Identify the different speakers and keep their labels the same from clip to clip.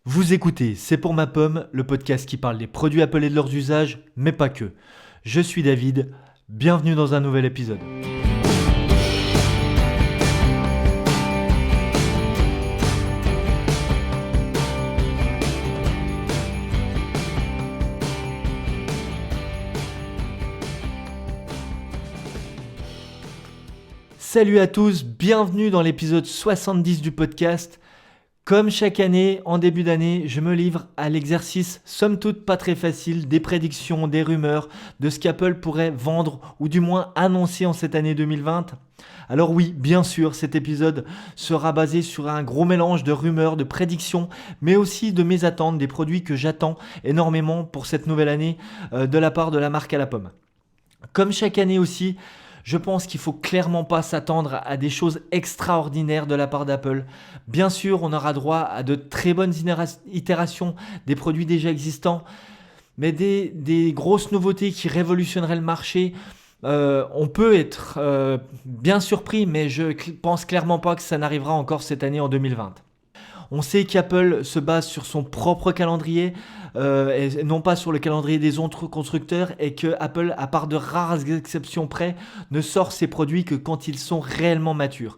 Speaker 1: Vous écoutez C'est pour ma pomme, le podcast qui parle des produits Apple et de leurs usages, mais pas que. Je suis David, bienvenue dans un nouvel épisode. Salut à tous, bienvenue dans l'épisode 70 du podcast. Comme chaque année, en début d'année, je me livre à l'exercice, somme toute pas très facile, des prédictions, des rumeurs, de ce qu'Apple pourrait vendre ou du moins annoncer en cette année 2020. Alors oui, bien sûr, cet épisode sera basé sur un gros mélange de rumeurs, de prédictions, mais aussi de mes attentes, des produits que j'attends énormément pour cette nouvelle année de la part de la marque à la pomme. Comme chaque année aussi, je pense qu'il ne faut clairement pas s'attendre à des choses extraordinaires de la part d'Apple. Bien sûr, on aura droit à de très bonnes itérations des produits déjà existants, mais des grosses nouveautés qui révolutionneraient le marché, on peut être bien surpris, mais je pense clairement pas que ça n'arrivera encore cette année en 2020. On sait qu'Apple se base sur son propre calendrier et non pas sur le calendrier des autres constructeurs, et que Apple, à part de rares exceptions près, ne sort ses produits que quand ils sont réellement matures.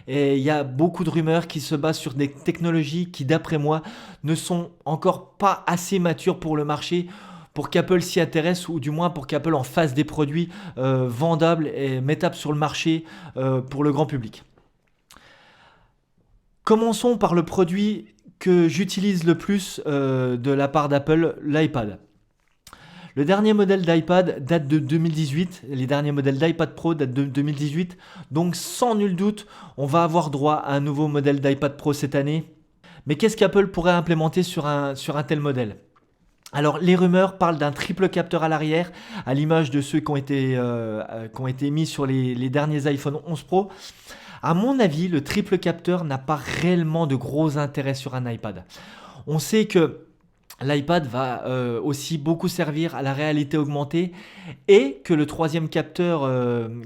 Speaker 1: Et il y a beaucoup de rumeurs qui se basent sur des technologies qui, d'après moi, ne sont encore pas assez matures pour le marché pour qu'Apple s'y intéresse, ou du moins pour qu'Apple en fasse des produits vendables et mettables sur le marché pour le grand public. Commençons par le produit que j'utilise le plus de la part d'Apple, l'iPad. Le dernier modèle d'iPad date de 2018, les derniers modèles d'iPad Pro datent de 2018, donc sans nul doute, on va avoir droit à un nouveau modèle d'iPad Pro cette année. Mais qu'est-ce qu'Apple pourrait implémenter sur un tel modèle ? Alors, les rumeurs parlent d'un triple capteur à l'arrière, à l'image de ceux qui ont été mis sur les derniers iPhone 11 Pro. À mon avis, le triple capteur n'a pas réellement de gros intérêt sur un iPad. On sait que l'iPad va aussi beaucoup servir à la réalité augmentée, et que le troisième capteur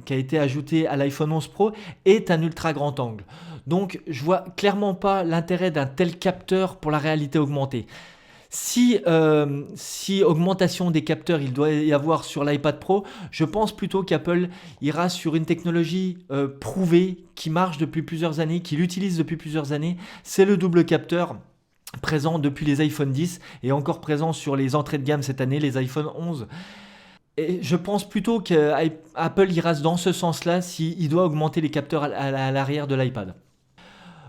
Speaker 1: qui a été ajouté à l'iPhone 11 Pro est un ultra grand angle. Donc, je vois clairement pas l'intérêt d'un tel capteur pour la réalité augmentée. Si augmentation des capteurs il doit y avoir sur l'iPad Pro, je pense plutôt qu'Apple ira sur une technologie prouvée, qui marche depuis plusieurs années, qu'il utilise depuis plusieurs années. C'est le double capteur, présent depuis les iPhone 10 et encore présent sur les entrées de gamme cette année, les iPhone 11. Et je pense plutôt qu'Apple ira dans ce sens-là s'il doit augmenter les capteurs à l'arrière de l'iPad.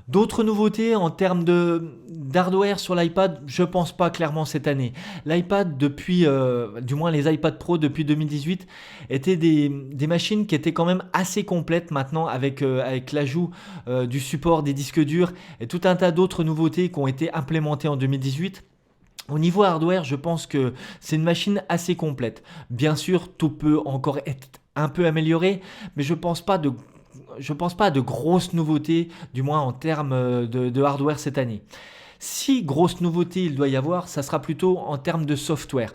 Speaker 1: D'autres nouveautés en termes d'hardware sur l'iPad, je pense pas clairement cette année. L'iPad depuis, du moins les iPad Pro depuis 2018, étaient des machines qui étaient quand même assez complètes maintenant, avec l'ajout du support des disques durs et tout un tas d'autres nouveautés qui ont été implémentées en 2018. Au niveau hardware, je pense que c'est une machine assez complète. Bien sûr, tout peut encore être un peu amélioré, mais je pense pas à de grosses nouveautés, du moins en termes de hardware cette année. Si grosse nouveauté il doit y avoir, ça sera plutôt en termes de software.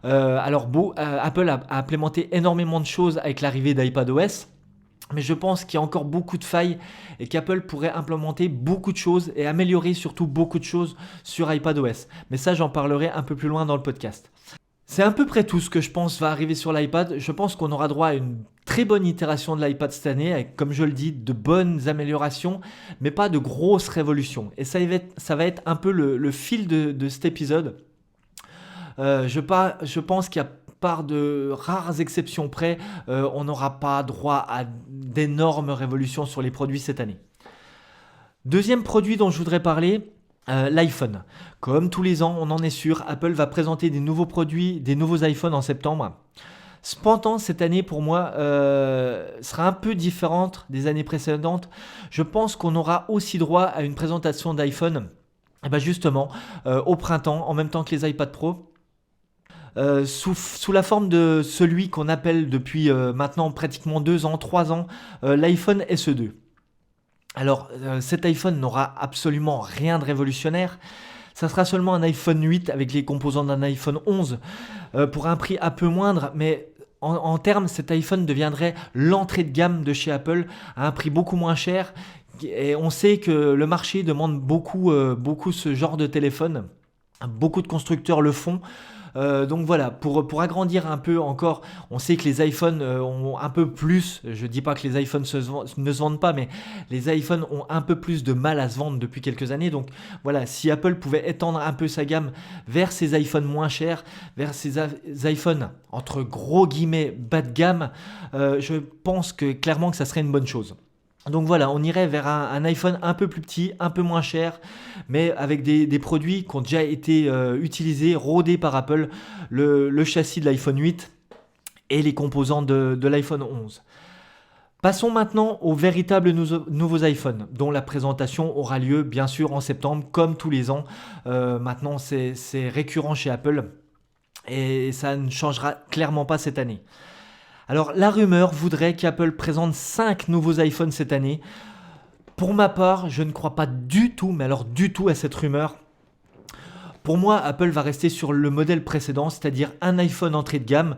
Speaker 1: Apple a implémenté énormément de choses avec l'arrivée d'iPadOS, mais je pense qu'il y a encore beaucoup de failles et qu'Apple pourrait implémenter beaucoup de choses et améliorer surtout beaucoup de choses sur iPadOS. Mais ça, j'en parlerai un peu plus loin dans le podcast. C'est à peu près tout ce que je pense va arriver sur l'iPad. Je pense qu'on aura droit à une très bonne itération de l'iPad cette année, avec, comme je le dis, de bonnes améliorations, mais pas de grosses révolutions. Et ça va être un peu le fil de cet épisode. Je pense qu'à part de rares exceptions près, on n'aura pas droit à d'énormes révolutions sur les produits cette année. Deuxième produit dont je voudrais parler, l'iPhone. Comme tous les ans, on en est sûr, Apple va présenter des nouveaux produits, des nouveaux iPhones en septembre. Cependant, cette année pour moi sera un peu différente des années précédentes. Je pense qu'on aura aussi droit à une présentation d'iPhone justement au printemps, en même temps que les iPad Pro. Sous la forme de celui qu'on appelle depuis maintenant pratiquement 2 ans, 3 ans, l'iPhone SE2. Alors, cet iPhone n'aura absolument rien de révolutionnaire. Ça sera seulement un iPhone 8 avec les composants d'un iPhone 11 pour un prix un peu moindre, mais en termes, cet iPhone deviendrait l'entrée de gamme de chez Apple à un prix beaucoup moins cher, Et on sait que le marché demande beaucoup ce genre de téléphone. Beaucoup de constructeurs le font. Donc voilà, pour agrandir un peu encore, on sait que les iPhones ont un peu plus, je dis pas que les iPhones ne se vendent pas, mais les iPhones ont un peu plus de mal à se vendre depuis quelques années. Donc voilà, si Apple pouvait étendre un peu sa gamme vers ces iPhones moins chers, vers ces iPhones entre gros guillemets bas de gamme, je pense que clairement que ça serait une bonne chose. Donc voilà, on irait vers un iPhone un peu plus petit, un peu moins cher, mais avec des produits qui ont déjà été utilisés, rodés par Apple, le châssis de l'iPhone 8 et les composants de l'iPhone 11. Passons maintenant aux véritables nouveaux iPhones, dont la présentation aura lieu bien sûr en septembre, comme tous les ans. Maintenant, c'est récurrent chez Apple et ça ne changera clairement pas cette année. Alors la rumeur voudrait qu'Apple présente 5 nouveaux iPhones cette année. Pour ma part, je ne crois pas du tout, mais alors du tout à cette rumeur. Pour moi, Apple va rester sur le modèle précédent, c'est-à-dire un iPhone entrée de gamme.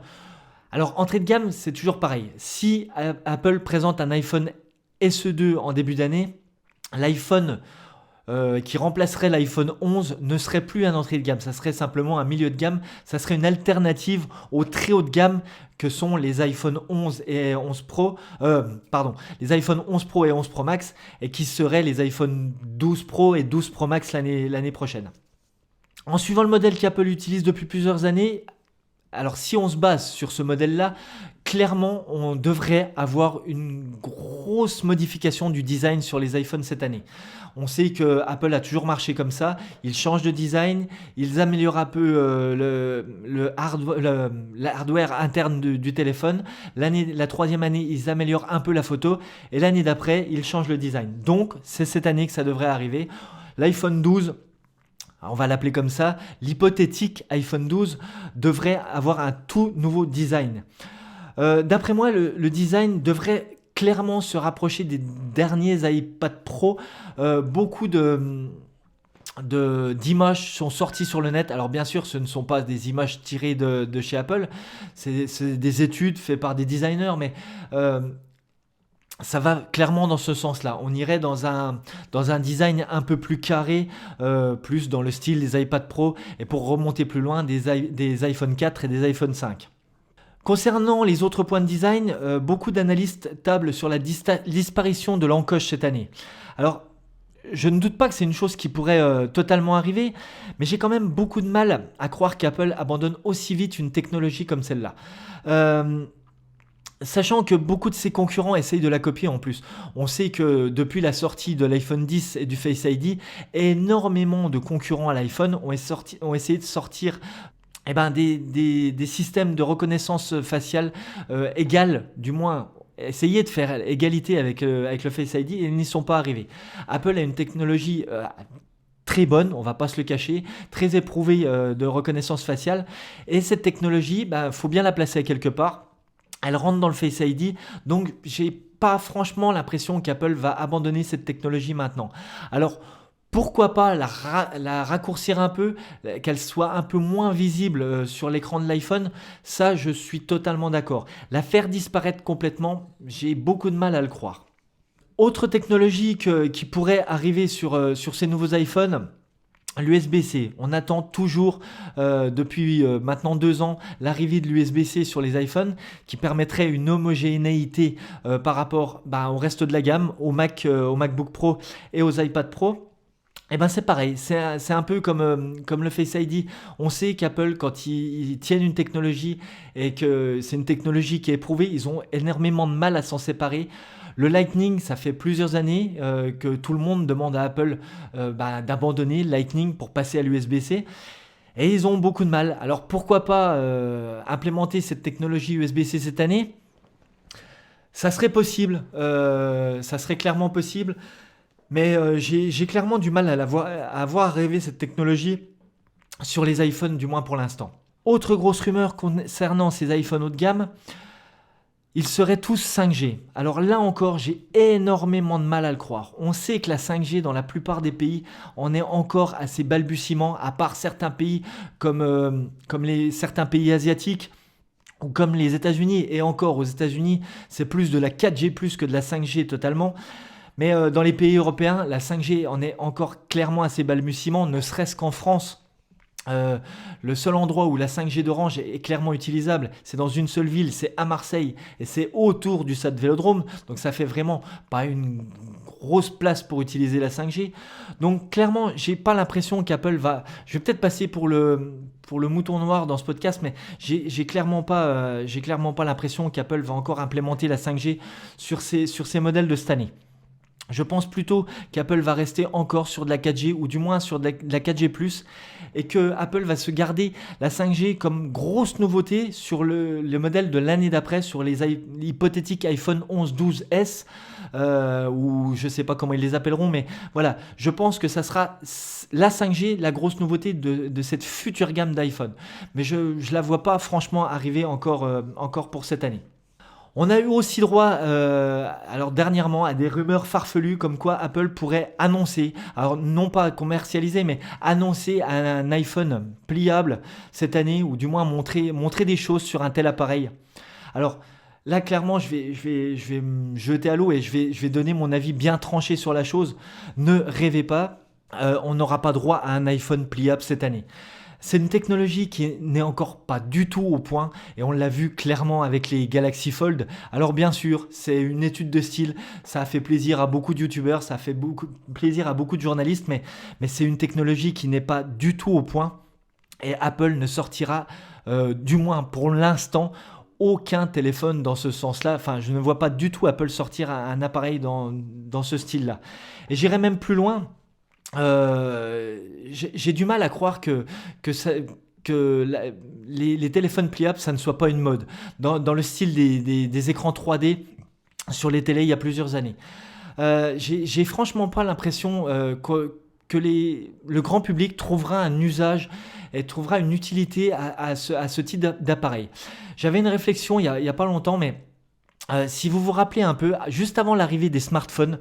Speaker 1: Alors entrée de gamme, c'est toujours pareil. Si Apple présente un iPhone SE2 en début d'année, l'iPhone qui remplacerait l'iPhone 11 ne serait plus un entrée de gamme, ça serait simplement un milieu de gamme, ça serait une alternative au très haut de gamme que sont les iPhone 11 et 11 Pro, les iPhone 11 Pro et 11 Pro Max, et qui seraient les iPhone 12 Pro et 12 Pro Max l'année prochaine. En suivant le modèle qu'Apple utilise depuis plusieurs années, alors si on se base sur ce modèle-là, clairement on devrait avoir une grosse modification du design sur les iPhones cette année. On sait que Apple a toujours marché comme ça, ils changent de design, ils améliorent un peu le hardware interne du téléphone. La troisième année, ils améliorent un peu la photo et l'année d'après, ils changent le design. Donc c'est cette année que ça devrait arriver. L'iPhone 12, on va l'appeler comme ça, l'hypothétique iPhone 12 devrait avoir un tout nouveau design. D'après moi, le design devrait clairement se rapprocher des derniers iPad Pro. Beaucoup d'images sont sorties sur le net. Alors bien sûr, ce ne sont pas des images tirées de chez Apple, c'est des études faites par des designers, mais ça va clairement dans ce sens-là. On irait dans un design un peu plus carré, plus dans le style des iPad Pro, et pour remonter plus loin, des iPhone 4 et des iPhone 5. Concernant les autres points de design, beaucoup d'analystes tablent sur la disparition de l'encoche cette année. Alors, je ne doute pas que c'est une chose qui pourrait totalement arriver, mais j'ai quand même beaucoup de mal à croire qu'Apple abandonne aussi vite une technologie comme celle-là. Sachant que beaucoup de ses concurrents essayent de la copier en plus. On sait que depuis la sortie de l'iPhone 10 et du Face ID, énormément de concurrents à l'iPhone ont essayé de sortir des systèmes de reconnaissance faciale égales, du moins essayer de faire égalité avec le Face ID, et ils n'y sont pas arrivés. Apple a une technologie très bonne, on va pas se le cacher, très éprouvée de reconnaissance faciale, et cette technologie, faut bien la placer quelque part. Elle rentre dans le Face ID, donc j'ai pas franchement l'impression qu'Apple va abandonner cette technologie maintenant. Alors pourquoi pas la raccourcir un peu, qu'elle soit un peu moins visible sur l'écran de l'iPhone, ça je suis totalement d'accord. La faire disparaître complètement, j'ai beaucoup de mal à le croire. Autre technologie qui pourrait arriver sur ces nouveaux iPhones, l'USB-C. On attend toujours depuis maintenant 2 ans l'arrivée de l'USB-C sur les iPhones qui permettrait une homogénéité par rapport au reste de la gamme, au MacBook Pro et aux iPad Pro. Et c'est pareil, c'est un peu comme le Face ID. On sait qu'Apple, quand ils tiennent une technologie et que c'est une technologie qui est éprouvée, ils ont énormément de mal à s'en séparer. Le Lightning, ça fait plusieurs années que tout le monde demande à Apple d'abandonner le Lightning pour passer à l'USB-C. Et ils ont beaucoup de mal. Alors pourquoi pas implémenter cette technologie USB-C cette année ? Ça serait possible, ça serait clairement possible. Mais j'ai clairement du mal à voir arriver cette technologie sur les iPhones, du moins pour l'instant. Autre grosse rumeur concernant ces iPhones haut de gamme, ils seraient tous 5G. Alors là encore, j'ai énormément de mal à le croire. On sait que la 5G, dans la plupart des pays, en est encore à ses balbutiements, à part certains pays comme certains pays asiatiques, ou comme les États-Unis. Et encore, aux États-Unis, c'est plus de la 4G plus que de la 5G totalement. Mais dans les pays européens, la 5G en est encore clairement à ses balbutiements, ne serait-ce qu'en France. Le seul endroit où la 5G d'Orange est clairement utilisable, c'est dans une seule ville, c'est à Marseille et c'est autour du stade Vélodrome. Donc ça fait vraiment pas une grosse place pour utiliser la 5G. Donc clairement, j'ai pas l'impression qu'Apple va. Je vais peut-être passer pour le mouton noir dans ce podcast, mais j'ai clairement pas l'impression qu'Apple va encore implémenter la 5G sur ces modèles de cette année. Je pense plutôt qu'Apple va rester encore sur de la 4G ou du moins sur de la 4G+, et que Apple va se garder la 5G comme grosse nouveauté sur le modèle de l'année d'après, sur les hypothétiques iPhone 11, 12S, ou je ne sais pas comment ils les appelleront, mais voilà, je pense que ça sera la 5G, la grosse nouveauté de cette future gamme d'iPhone. Mais je ne la vois pas franchement arriver encore pour cette année. On a eu aussi droit, alors dernièrement, à des rumeurs farfelues comme quoi Apple pourrait annoncer, alors non pas commercialiser, mais annoncer un iPhone pliable cette année, ou du moins montrer des choses sur un tel appareil. Alors là, clairement, je vais me jeter à l'eau et je vais donner mon avis bien tranché sur la chose. Ne rêvez pas, on n'aura pas droit à un iPhone pliable cette année. C'est une technologie qui n'est encore pas du tout au point et on l'a vu clairement avec les Galaxy Fold. Alors bien sûr, c'est une étude de style, ça a fait plaisir à beaucoup de youtubeurs, ça a fait plaisir à beaucoup de journalistes, mais c'est une technologie qui n'est pas du tout au point et Apple ne sortira, du moins pour l'instant, aucun téléphone dans ce sens-là. Enfin, je ne vois pas du tout Apple sortir un appareil dans ce style-là. Et j'irai même plus loin. J'ai du mal à croire que les téléphones pliables, ça ne soit pas une mode. Dans le style des écrans 3D sur les télés il y a plusieurs années. J'ai franchement pas l'impression que le grand public trouvera un usage et trouvera une utilité à ce type d'appareil. J'avais une réflexion il y a pas longtemps, mais si vous vous rappelez un peu, juste avant l'arrivée des smartphones,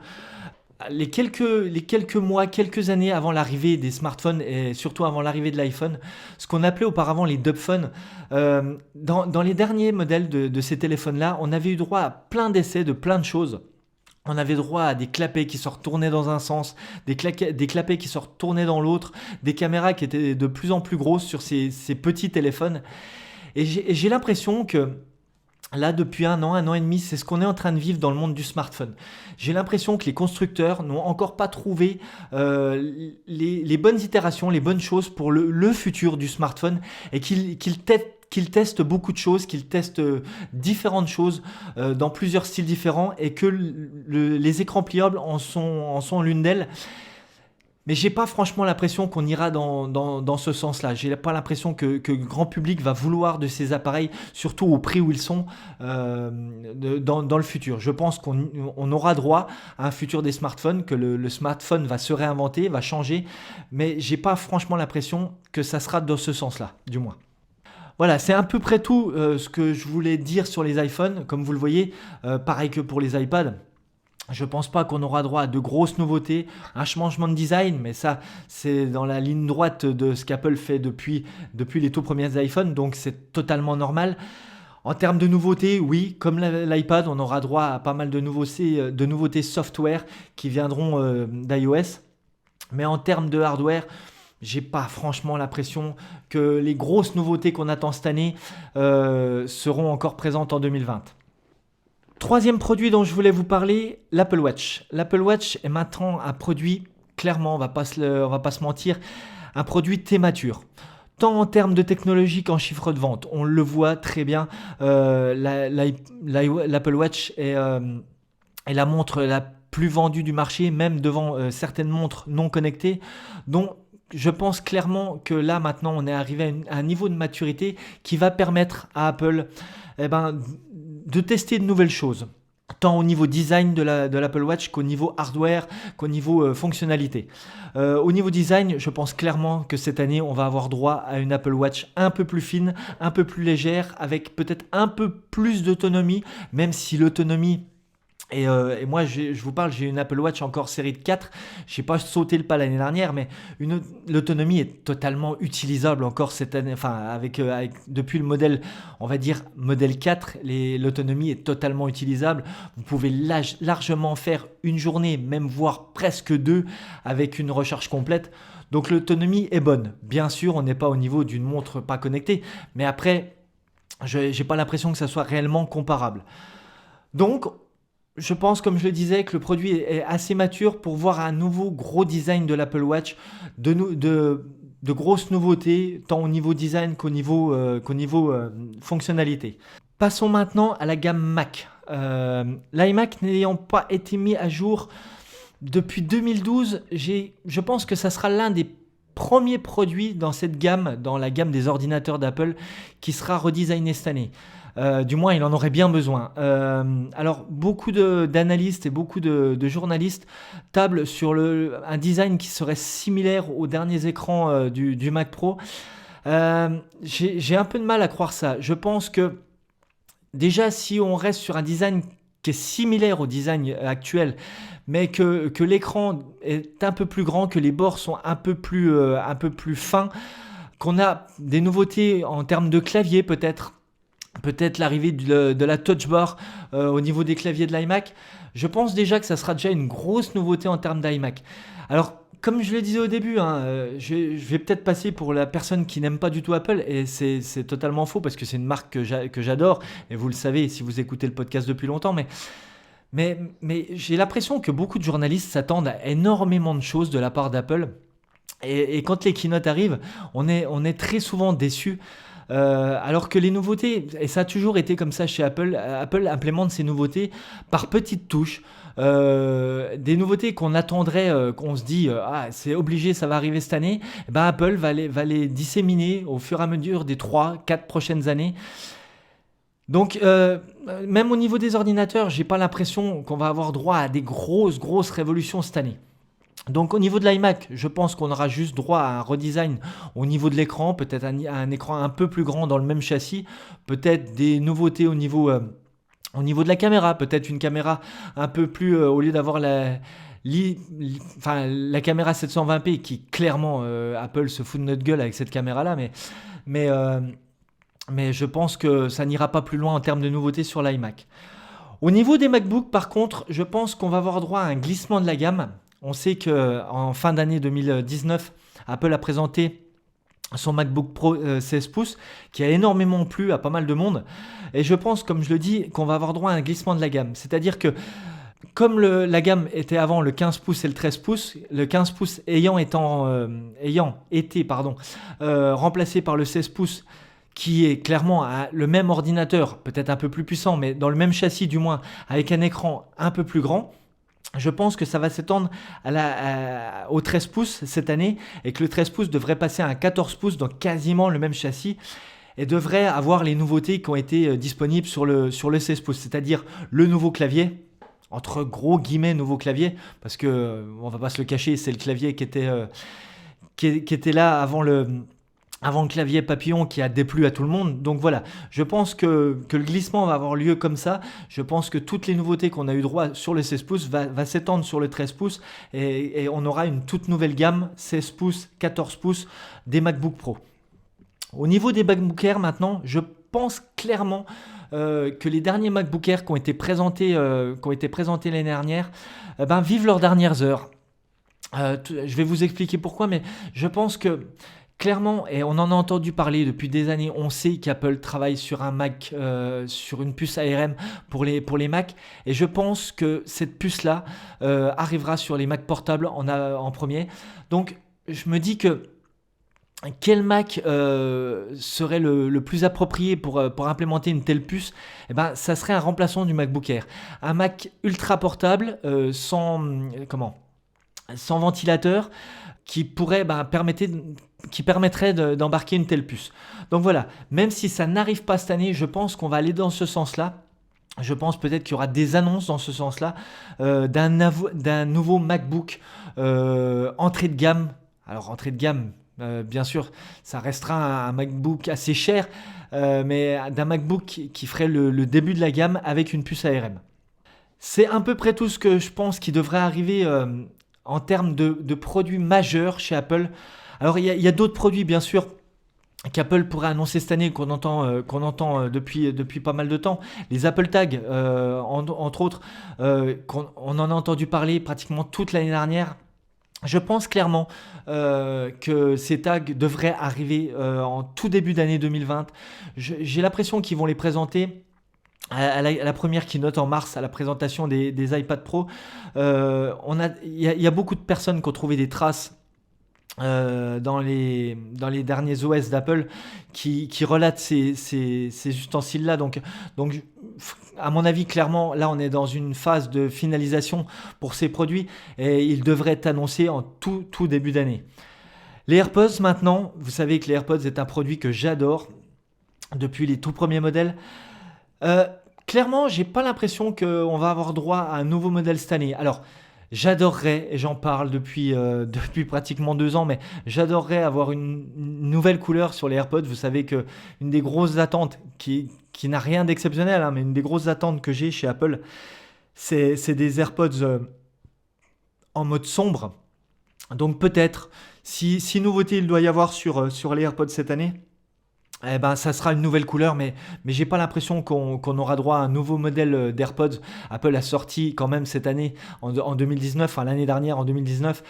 Speaker 1: les quelques mois, quelques années avant l'arrivée des smartphones et surtout avant l'arrivée de l'iPhone, ce qu'on appelait auparavant les dubphones, dans les derniers modèles de ces téléphones-là, on avait eu droit à plein d'essais de plein de choses. On avait droit à des clapets qui se retournaient dans un sens, des clapets qui se retournaient dans l'autre, des caméras qui étaient de plus en plus grosses sur ces petits téléphones. Et j'ai l'impression que là, depuis un an et demi, c'est ce qu'on est en train de vivre dans le monde du smartphone. J'ai l'impression que les constructeurs n'ont encore pas trouvé les bonnes itérations, les bonnes choses pour le futur du smartphone et qu'ils testent beaucoup de choses, qu'ils testent différentes choses dans plusieurs styles différents et que les écrans pliables en sont l'une d'elles. Mais j'ai pas franchement l'impression qu'on ira dans ce sens-là. J'ai pas l'impression que le grand public va vouloir de ces appareils, surtout au prix où ils sont dans le futur. Je pense qu'on aura droit à un futur des smartphones, que le smartphone va se réinventer, va changer, mais j'ai pas franchement l'impression que ça sera dans ce sens-là, du moins. Voilà, c'est à peu près tout ce que je voulais dire sur les iPhones. Comme vous le voyez, pareil que pour les iPads. Je pense pas qu'on aura droit à de grosses nouveautés, un changement de design, mais ça, c'est dans la ligne droite de ce qu'Apple fait depuis les tout premiers iPhones, donc c'est totalement normal. En termes de nouveautés, oui, comme l'iPad, on aura droit à pas mal de nouveautés software qui viendront d'iOS. Mais en termes de hardware, j'ai pas franchement l'impression que les grosses nouveautés qu'on attend cette année seront encore présentes en 2020. Troisième produit dont je voulais vous parler, l'Apple Watch. L'Apple Watch est maintenant un produit, clairement, on va pas se mentir, un produit thémature. Tant en termes de technologie qu'en chiffre de vente. On le voit très bien, l'Apple Watch est la montre la plus vendue du marché, même devant certaines montres non connectées. Donc, je pense clairement que là, maintenant, on est arrivé à un niveau de maturité qui va permettre à Apple de tester de nouvelles choses, tant au niveau design de l'Apple Watch qu'au niveau hardware, qu'au niveau fonctionnalité. Au niveau design, je pense clairement que cette année, on va avoir droit à une Apple Watch un peu plus fine, un peu plus légère, avec peut-être un peu plus d'autonomie, même si l'autonomie Et moi, je vous parle, j'ai une Apple Watch encore série de 4. Je n'ai pas sauté le pas l'année dernière, mais l'autonomie est totalement utilisable encore cette année. Enfin, depuis le modèle, on va dire modèle 4, l'autonomie est totalement utilisable. Vous pouvez largement faire une journée, même voire presque deux, avec une recharge complète. Donc l'autonomie est bonne. Bien sûr, on n'est pas au niveau d'une montre pas connectée, mais après, je n'ai pas l'impression que ça soit réellement comparable. Donc, je pense, comme je le disais, que le produit est assez mature pour voir un nouveau gros design de l'Apple Watch, de grosses nouveautés, tant au niveau design qu'au niveau fonctionnalité. Passons maintenant à la gamme Mac. L'iMac n'ayant pas été mis à jour depuis 2012, je pense que ça sera l'un des premiers produits dans cette gamme, dans la gamme des ordinateurs d'Apple, qui sera redesigné cette année. Du moins, il en aurait bien besoin. Alors, beaucoup d'analystes et beaucoup de journalistes tablent sur un design qui serait similaire aux derniers écrans du Mac Pro. J'ai un peu de mal à croire ça. Je pense que déjà, si on reste sur un design qui est similaire au design actuel, mais que l'écran est un peu plus grand, que les bords sont un peu plus fins, qu'on a des nouveautés en termes de clavier peut-être l'arrivée de la touch bar au niveau des claviers de l'iMac. Je pense déjà que ça sera déjà une grosse nouveauté en termes d'iMac. Alors, comme je le disais au début, je vais peut-être passer pour la personne qui n'aime pas du tout Apple, et c'est totalement faux parce que c'est une marque que j'adore, et vous le savez si vous écoutez le podcast depuis longtemps, mais j'ai l'impression que beaucoup de journalistes s'attendent à énormément de choses de la part d'Apple, et quand les keynotes arrivent, on est très souvent déçus. Alors que les nouveautés, et ça a toujours été comme ça chez Apple, Apple implémente ces nouveautés par petites touches. Des nouveautés qu'on attendrait, qu'on se dit c'est obligé, ça va arriver cette année. Et ben Apple va les disséminer au fur et à mesure des 3-4 prochaines années. Donc même au niveau des ordinateurs, j'ai pas l'impression qu'on va avoir droit à des grosses révolutions cette année. Donc au niveau de l'iMac, je pense qu'on aura juste droit à un redesign au niveau de l'écran, peut-être un écran un peu plus grand dans le même châssis, peut-être des nouveautés au niveau de la caméra, peut-être une caméra un peu plus, au lieu d'avoir la caméra 720p qui clairement Apple se fout de notre gueule avec cette caméra-là, mais je pense que ça n'ira pas plus loin en termes de nouveautés sur l'iMac. Au niveau des MacBooks, par contre, je pense qu'on va avoir droit à un glissement de la gamme. On sait qu'en fin d'année 2019, Apple a présenté son MacBook Pro 16 pouces qui a énormément plu à pas mal de monde. Et je pense, comme je le dis, qu'on va avoir droit à un glissement de la gamme. C'est-à-dire que comme la gamme était avant le 15 pouces et le 13 pouces, le 15 pouces ayant été remplacé par le 16 pouces, qui est clairement le même ordinateur, peut-être un peu plus puissant, mais dans le même châssis du moins, avec un écran un peu plus grand, je pense que ça va s'étendre au 13 pouces cette année, et que le 13 pouces devrait passer à un 14 pouces dans quasiment le même châssis, et devrait avoir les nouveautés qui ont été disponibles sur le 16 pouces, c'est-à-dire le nouveau clavier, entre gros guillemets nouveau clavier, parce que on va pas se le cacher, c'est le clavier qui était là avant le clavier papillon qui a déplu à tout le monde. Donc voilà, je pense que le glissement va avoir lieu comme ça. Je pense que toutes les nouveautés qu'on a eu droit sur le 16 pouces va s'étendre sur le 13 pouces, et on aura une toute nouvelle gamme 16 pouces, 14 pouces des MacBook Pro. Au niveau des MacBook Air maintenant, je pense clairement que les derniers MacBook Air qui ont été présentés l'année dernière vivent leurs dernières heures. Je vais vous expliquer pourquoi, mais je pense que clairement, et on en a entendu parler depuis des années, on sait qu'Apple travaille sur un Mac, sur une puce ARM pour les Mac, et je pense que cette puce-là arrivera sur les Mac portables en premier. Donc je me dis que quel Mac serait le plus approprié pour implémenter une telle puce? Ça serait un remplaçant du MacBook Air. Un Mac ultra portable, sans ventilateur, qui permettrait d'embarquer une telle puce. Donc voilà, même si ça n'arrive pas cette année, je pense qu'on va aller dans ce sens-là. Je pense peut-être qu'il y aura des annonces dans ce sens-là d'un nouveau MacBook entrée de gamme. Alors entrée de gamme, bien sûr, ça restera un MacBook assez cher, mais d'un MacBook qui ferait le début de la gamme avec une puce ARM. C'est à peu près tout ce que je pense qui devrait arriver en termes de produits majeurs chez Apple. Alors il y a d'autres produits bien sûr qu'Apple pourrait annoncer cette année, qu'on entend depuis pas mal de temps. Les Apple Tags, entre autres, on en a entendu parler pratiquement toute l'année dernière. Je pense clairement que ces tags devraient arriver en tout début d'année 2020. J'ai l'impression qu'ils vont les présenter à la première keynote en mars, à la présentation des iPad Pro. Il y a beaucoup de personnes qui ont trouvé des traces dans les derniers OS d'Apple qui relatent ces ustensiles-là. Donc, à mon avis, clairement, là, on est dans une phase de finalisation pour ces produits et ils devraient être annoncés en tout début d'année. Les AirPods maintenant, vous savez que les AirPods est un produit que j'adore depuis les tout premiers modèles. Clairement, j'ai pas l'impression qu'on va avoir droit à un nouveau modèle cette année. Alors, j'adorerais, et j'en parle depuis pratiquement 2 ans, mais j'adorerais avoir une nouvelle couleur sur les AirPods. Vous savez que une des grosses attentes, qui n'a rien d'exceptionnel, hein, mais une des grosses attentes que j'ai chez Apple, c'est des AirPods en mode sombre. Donc peut-être, si nouveauté il doit y avoir sur les AirPods cette année, eh ben, ça sera une nouvelle couleur, mais j'ai pas l'impression qu'on aura droit à un nouveau modèle d'AirPods. Apple a sorti quand même cette année, en 2019, enfin l'année dernière, en 2019,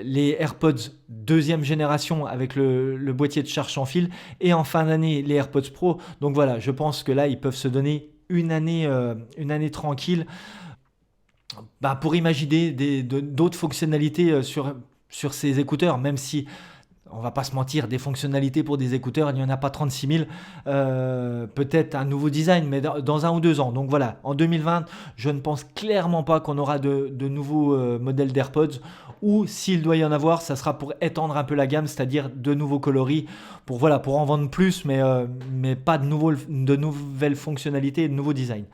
Speaker 1: les AirPods deuxième génération avec le boîtier de charge sans fil, et en fin d'année, les AirPods Pro. Donc voilà, je pense que là, ils peuvent se donner une année tranquille pour imaginer d'autres fonctionnalités sur ces écouteurs, même si on va pas se mentir, des fonctionnalités pour des écouteurs, il n'y en a pas 36 000. Peut-être un nouveau design, mais dans 1 ou 2 ans. Donc voilà, en 2020, je ne pense clairement pas qu'on aura de nouveaux modèles d'AirPods. Ou s'il doit y en avoir, ça sera pour étendre un peu la gamme, c'est-à-dire de nouveaux coloris, pour en vendre plus, mais pas de nouvelles fonctionnalités et de nouveaux designs.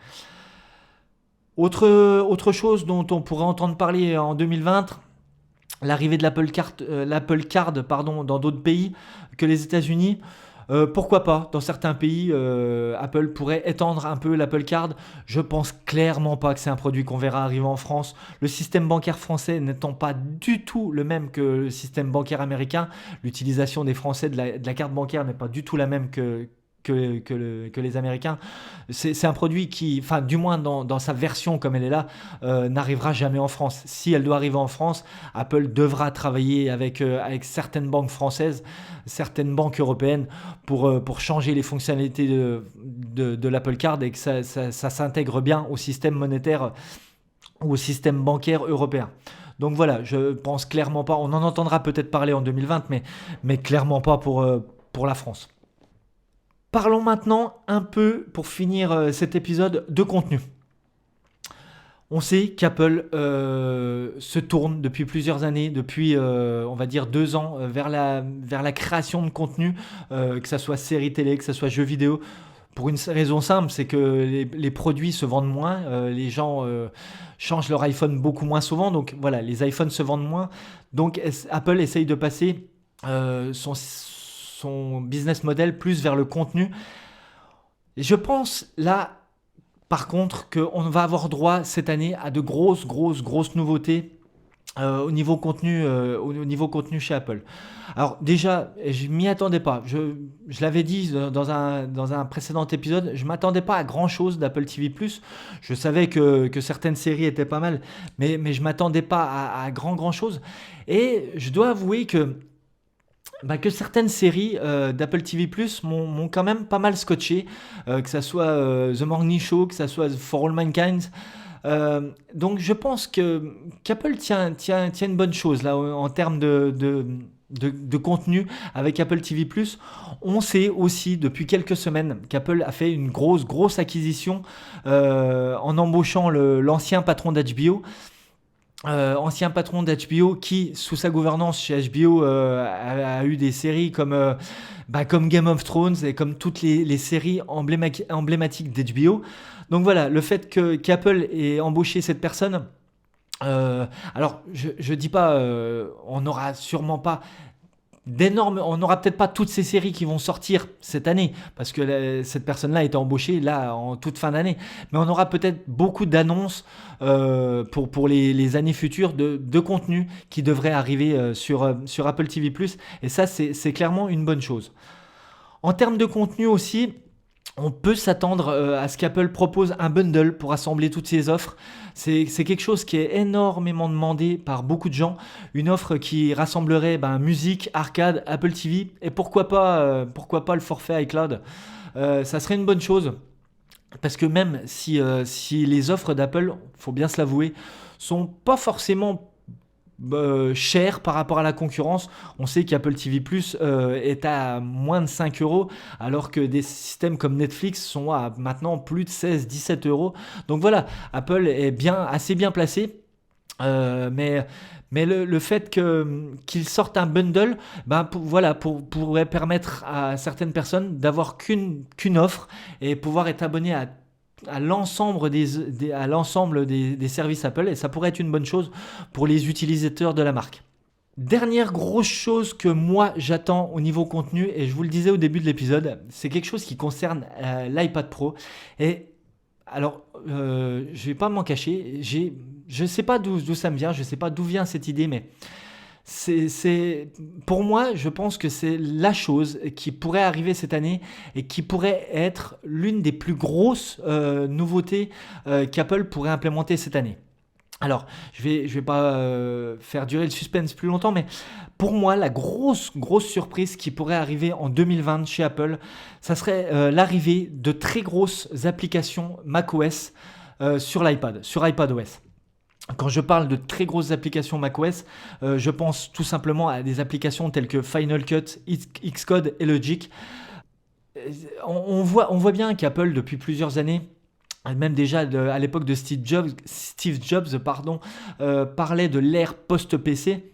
Speaker 1: Autre chose dont on pourrait entendre parler en 2020, l'arrivée de l'Apple Card dans d'autres pays que les États-Unis. Pourquoi pas? Dans certains pays, Apple pourrait étendre un peu l'Apple Card. Je pense clairement pas que c'est un produit qu'on verra arriver en France. Le système bancaire français n'étant pas du tout le même que le système bancaire américain, l'utilisation des Français de la carte bancaire n'est pas du tout la même que les Américains. C'est un produit qui, enfin du moins dans sa version comme elle est là, n'arrivera jamais en France. Si elle doit arriver en France, Apple devra travailler avec certaines banques françaises, certaines banques européennes pour changer les fonctionnalités de l'Apple Card et que ça s'intègre bien au système monétaire ou au système bancaire européen. Donc voilà, je pense clairement pas, on en entendra peut-être parler en 2020, mais clairement pas pour la France. Parlons maintenant un peu, pour finir cet épisode, de contenu. On sait qu'Apple se tourne depuis plusieurs années, depuis on va dire 2 ans, vers la création de contenu, que ce soit séries télé, que ce soit jeux vidéo. Pour une raison simple, c'est que les produits se vendent moins, les gens changent leur iPhone beaucoup moins souvent, donc voilà, les iPhones se vendent moins. Donc Apple essaye de passer son business model plus vers le contenu. Et je pense là, par contre, qu'on va avoir droit cette année à de grosses nouveautés au niveau contenu chez Apple. Alors déjà, je m'y attendais pas. Je l'avais dit dans un précédent épisode, je m'attendais pas à grand chose d'Apple TV+. Je savais que certaines séries étaient pas mal, mais je m'attendais pas à grand chose. Et je dois avouer que certaines séries d'Apple TV+ m'ont quand même pas mal scotché, que ça soit The Morning Show, que ça soit For All Mankind. Donc je pense qu'Apple tient une bonne chose là en termes de contenu avec Apple TV+. On sait aussi depuis quelques semaines qu'Apple a fait une grosse acquisition en embauchant l'ancien patron d'HBO. Ancien patron d'HBO qui, sous sa gouvernance chez HBO, a eu des séries comme Game of Thrones et comme toutes les séries emblématiques d'HBO. Donc voilà, le fait qu'Apple ait embauché cette personne, alors je dis pas, on n'aura sûrement pas on n'aura peut-être pas toutes ces séries qui vont sortir cette année, parce que cette personne-là a été embauchée là en toute fin d'année, mais on aura peut-être beaucoup d'annonces pour les années futures de contenu qui devrait arriver sur Apple TV+, et ça c'est clairement une bonne chose. En termes de contenu aussi, on peut s'attendre à ce qu'Apple propose un bundle pour assembler toutes ces offres. C'est quelque chose qui est énormément demandé par beaucoup de gens. Une offre qui rassemblerait musique, arcade, Apple TV et pourquoi pas le forfait iCloud. Ça serait une bonne chose. Parce que même si les offres d'Apple, faut bien se l'avouer, sont pas forcément cher par rapport à la concurrence. On sait qu'Apple TV Plus est à moins de 5 euros, alors que des systèmes comme Netflix sont à maintenant plus de 16-17 euros. Donc voilà, Apple est assez bien placé. Mais le fait qu'ils sortent un bundle, pourrait permettre à certaines personnes d'avoir qu'une offre et pouvoir être abonné à l'ensemble des services Apple, et ça pourrait être une bonne chose pour les utilisateurs de la marque. Dernière grosse chose que moi j'attends au niveau contenu, et je vous le disais au début de l'épisode, c'est quelque chose qui concerne l'iPad Pro. Et alors, je vais pas m'en cacher, je sais pas d'où ça me vient, je sais pas d'où vient cette idée, mais pour moi, je pense que c'est la chose qui pourrait arriver cette année et qui pourrait être l'une des plus grosses nouveautés qu'Apple pourrait implémenter cette année. Alors, je vais pas faire durer le suspense plus longtemps, mais pour moi, la grosse surprise qui pourrait arriver en 2020 chez Apple, ça serait l'arrivée de très grosses applications macOS sur l'iPad, sur iPadOS. Quand je parle de très grosses applications macOS, je pense tout simplement à des applications telles que Final Cut, Xcode et Logic. On voit bien qu'Apple, depuis plusieurs années, même déjà à l'époque de Steve Jobs, parlait de l'ère post-PC.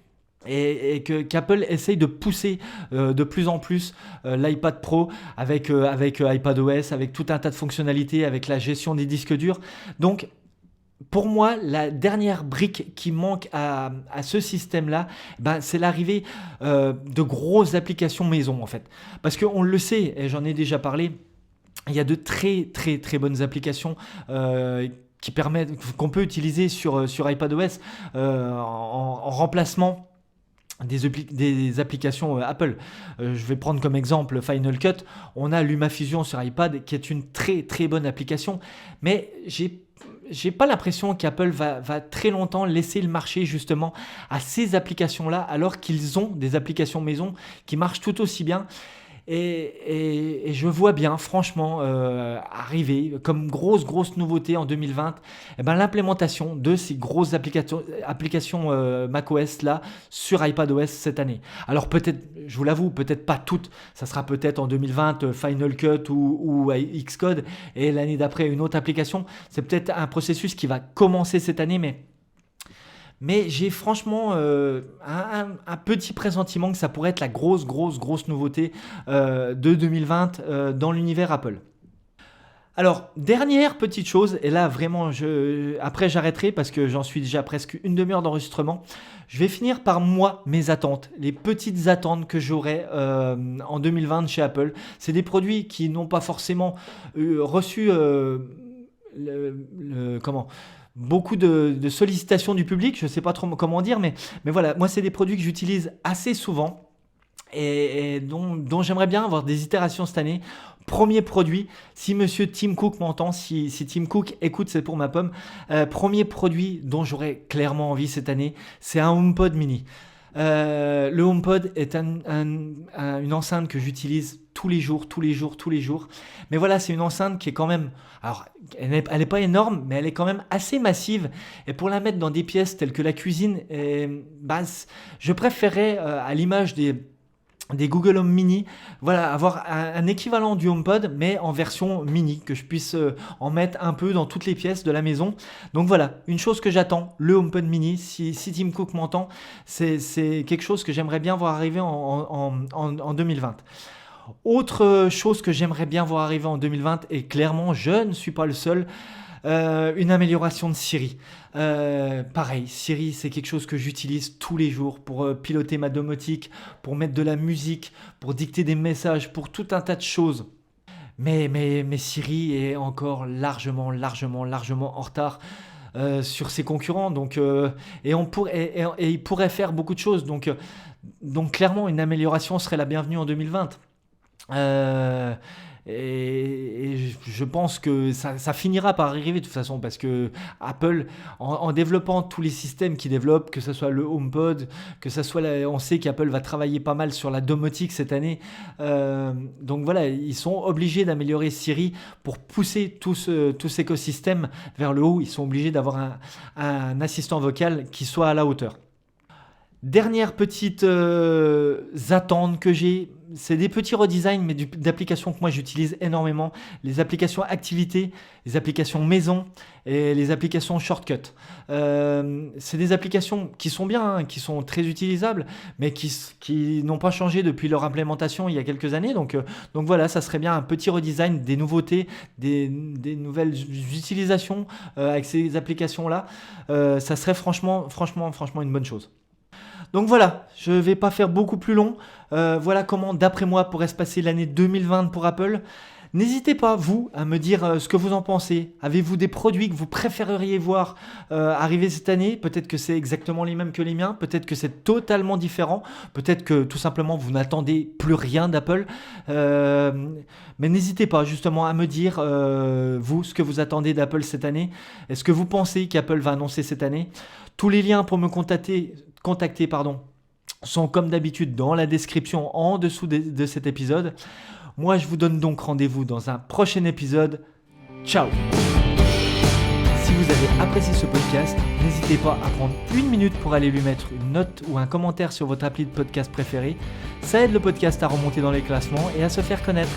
Speaker 1: Et qu'Apple essaye de pousser de plus en plus l'iPad Pro avec iPadOS, avec tout un tas de fonctionnalités, avec la gestion des disques durs. Donc, pour moi, la dernière brique qui manque à ce système-là, c'est l'arrivée de grosses applications maison, en fait. Parce qu'on le sait, et j'en ai déjà parlé, il y a de très très très bonnes applications qu'on peut utiliser sur iPadOS en remplacement des applications Apple. Je vais prendre comme exemple Final Cut. On a LumaFusion sur iPad qui est une très très bonne application, mais j'ai pas l'impression qu'Apple va très longtemps laisser le marché justement à ces applications-là, alors qu'ils ont des applications maison qui marchent tout aussi bien. Et je vois bien, franchement, arriver comme grosse nouveauté en 2020, l'implémentation de ces grosses applications macOS là sur iPadOS cette année. Alors peut-être, je vous l'avoue, peut-être pas toutes. Ça sera peut-être en 2020 Final Cut ou Xcode, et l'année d'après une autre application. C'est peut-être un processus qui va commencer cette année, mais j'ai franchement un petit pressentiment que ça pourrait être la grosse nouveauté de 2020 dans l'univers Apple. Alors, dernière petite chose, et là vraiment, après j'arrêterai parce que j'en suis déjà presque une demi-heure d'enregistrement. Je vais finir par mes attentes, les petites attentes que j'aurai en 2020 chez Apple. C'est des produits qui n'ont pas forcément reçu beaucoup de sollicitations du public, je ne sais pas trop comment dire, mais voilà, moi c'est des produits que j'utilise assez souvent et dont j'aimerais bien avoir des itérations cette année. Premier produit, si monsieur Tim Cook m'entend, si Tim Cook écoute, c'est pour ma pomme. Premier produit dont j'aurais clairement envie cette année, c'est un HomePod mini. Le HomePod est une enceinte que j'utilise tous les jours. Mais voilà, c'est une enceinte qui est quand même... Alors, elle n'est pas énorme, mais elle est quand même assez massive. Et pour la mettre dans des pièces telles que la cuisine, je préférerais, à l'image des Google Home Mini, voilà, avoir un équivalent du HomePod, mais en version mini, que je puisse en mettre un peu dans toutes les pièces de la maison. Donc voilà, une chose que j'attends, le HomePod mini, si Tim Cook m'entend, c'est quelque chose que j'aimerais bien voir arriver en 2020. Autre chose que j'aimerais bien voir arriver en 2020, et clairement je ne suis pas le seul, Une amélioration de Siri. Pareil, Siri, c'est quelque chose que j'utilise tous les jours pour piloter ma domotique, pour mettre de la musique, pour dicter des messages, pour tout un tas de choses. Mais Siri est encore largement en retard sur ses concurrents. Et il pourrait faire beaucoup de choses. Donc clairement, une amélioration serait la bienvenue en 2020. Et je pense que ça finira par arriver de toute façon, parce que Apple, en développant tous les systèmes qu'ils développent, que ce soit le HomePod, que ce soit on sait qu'Apple va travailler pas mal sur la domotique cette année, donc voilà, ils sont obligés d'améliorer Siri pour pousser tout cet écosystème vers le haut. Ils sont obligés d'avoir un assistant vocal qui soit à la hauteur. Dernière petite attente que j'ai, c'est des petits redesigns, mais d'applications que moi j'utilise énormément. Les applications activités, les applications maison et les applications shortcut. C'est des applications qui sont bien, qui sont très utilisables, mais qui n'ont pas changé depuis leur implémentation il y a quelques années. Donc voilà, ça serait bien un petit redesign, des nouveautés, des nouvelles utilisations avec ces applications-là. Ça serait franchement une bonne chose. Donc voilà, je ne vais pas faire beaucoup plus long. Voilà comment, d'après moi, pourrait se passer l'année 2020 pour Apple. N'hésitez pas, vous, à me dire ce que vous en pensez. Avez-vous des produits que vous préféreriez voir arriver cette année ? Peut-être que c'est exactement les mêmes que les miens. Peut-être que c'est totalement différent. Peut-être que tout simplement, vous n'attendez plus rien d'Apple. Mais n'hésitez pas justement à me dire, vous, ce que vous attendez d'Apple cette année. Est-ce que vous pensez qu'Apple va annoncer cette année ? Tous les liens pour me contacter sont comme d'habitude dans la description en dessous de cet épisode. Moi, je vous donne donc rendez-vous dans un prochain épisode. Ciao! Si vous avez apprécié ce podcast, n'hésitez pas à prendre une minute pour aller lui mettre une note ou un commentaire sur votre appli de podcast préféré. Ça aide le podcast à remonter dans les classements et à se faire connaître.